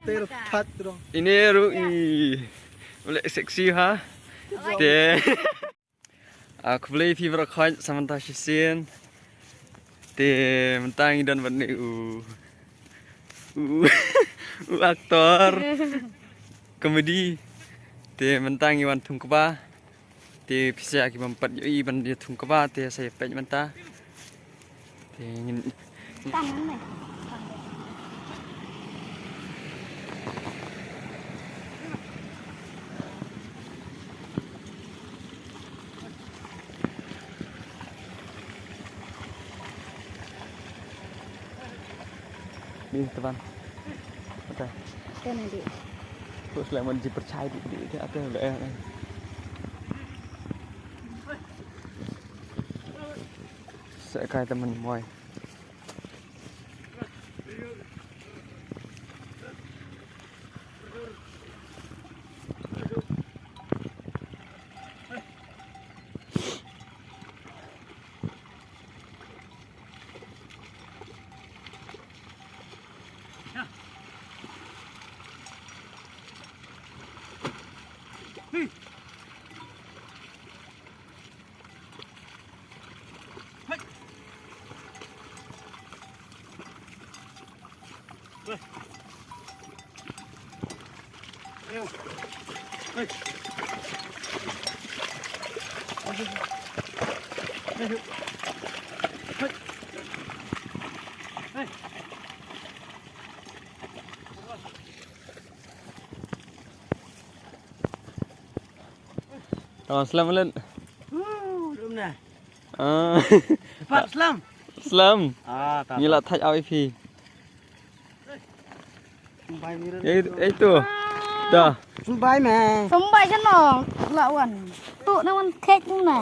Ini Rui. Boleh seksi ha? Deh. Aku beli fiber coin sama tashisin. Deh, mentang dan bani aktor komedi. Deh, mentang iwan tungkaba. Deh, bisa aki mempat yoi ban dia tungkaba. Deh, saya pej mentah. Deh, ingin. Ni teman. Betul. Kan nanti. Terus lemon dipercaya di ada oleh. Sẽ cài teman moy. Slam lên. Đúng nè. Phát Slam. Slam. Tak. Như là thạch ao phi. Sumbay mirip. Itu. Dah. Sumbay meh. Sumbay kan no, lawan. Tu naman cake cũng này.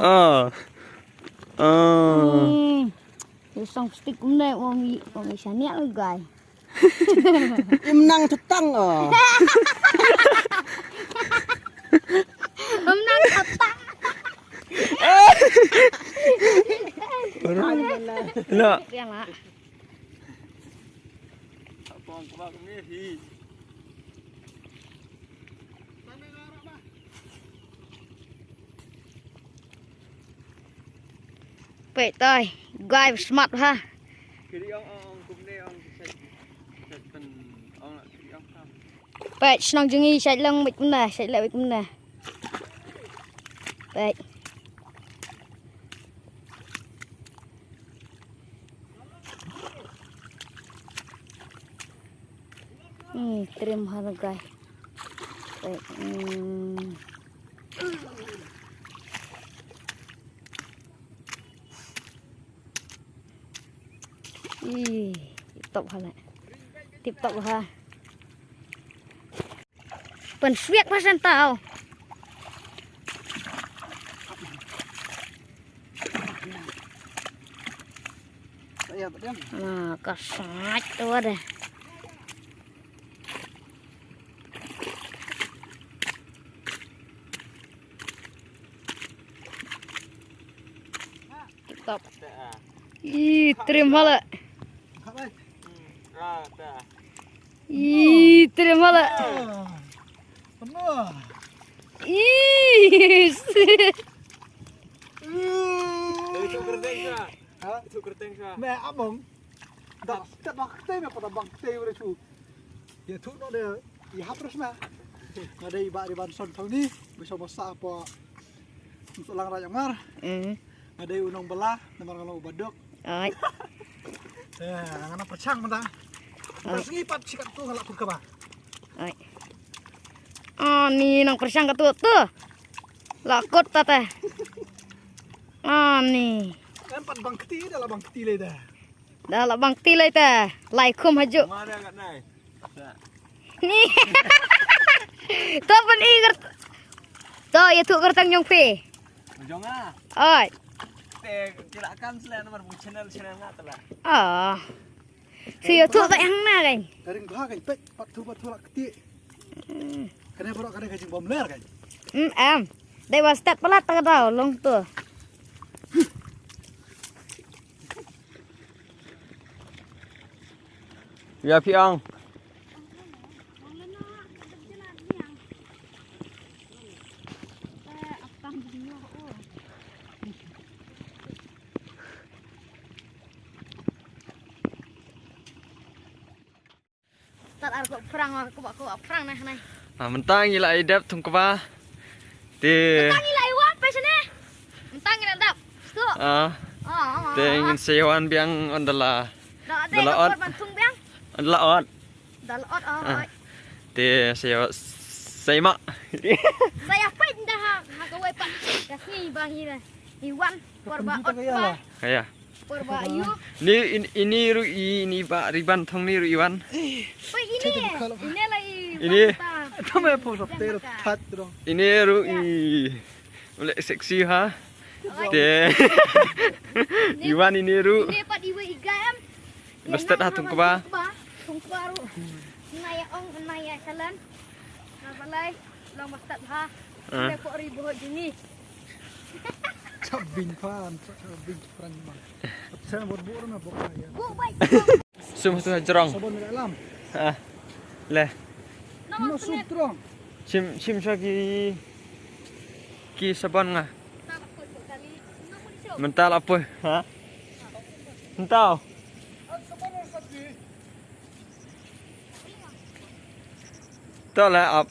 Xong stick cũng này, ông sẽ nhẹ rồi gài. Im năng thật tăng Hôm nay thật tăng. Nak. Riang lah. Abang kebak ni hi. Vậy tôi, gai smart ha. Kiri ông cũng đây ông sẽ phần ông là kiri ông không. Vậy xong chừng nghi chạy lưng bịch cũng nè, chạy lại bịch cũng nè. Vậy. Trim hal gai. Vậy. Tiếp tục ha. Phần suyết phát sinh tàu. Có sạchตัวđây. Tiếp tục. Trim hal ạ. Terima lah. Itu kerteng sah. Itu kerteng sah. Mẹ abang. Tak bak teh meh pada bak teh udah cu. Ya tu no deh. Ya hapus meh. Ada iba di banson tau ni bisa masak apa untuk lang raya ngar. Ada unong belah, nomor kalau badok. Ay. Ngana percang mentah. Terus ngipat sikat tu kalau aku kebah. Ay. Ni nang persang tu tu. Lakot ta teh. Ni. Empat bangkti dah lah bangkti le dah. Dah lah bangti lai teh. Lai kum haju. Mana kat nai? Ni. Tu pun iger. Tu ya tu kertang nyong pe. Jong ah. Ay. Kirakan selain nomor channel nak telah. Siya tu tak yang na kan. Garing bah kan pek patu lak keti. Kena borok kena gajing bom ler kan. Em. Đây was step pelat tak tahu long tu. Ya Phi Ong. Tat ar kok perang aku perang nah nai. Mentang gila idap tung keba. Te Tangi lai wan pe sene. Tangi nak dap. Sto. Te ingin sewan biang ondala. Dak Dalam ada ot. kor bantung biang. Ondala ot. Dal ot Te sewa seimak. Saya pait dah ha ka wai pat. Kasih bang ira. Iwan korba ot. Kaya. Korba ayu. Ini Pak Riban tong ni Iwan. Oi ini lai. Ini. Tama po sa pero tat dong. Ini oleh seksi ha. Te Iwan ini Ini pat iwe igam. Bestet ha tung keba. Tung keba ru. Naya ong naya salan. Nabalai long bestet ha. Lepok ribu jini. Cabing pan, cabing perang bang. Saya buat buat na bukan ya. Bu baik. Sum tu jerong. Sabon di dalam. Leh. Masuk terong. Sim ki sabon nga. Mental apa? Ha? Mental. Sabon sakit. Tahu lah up.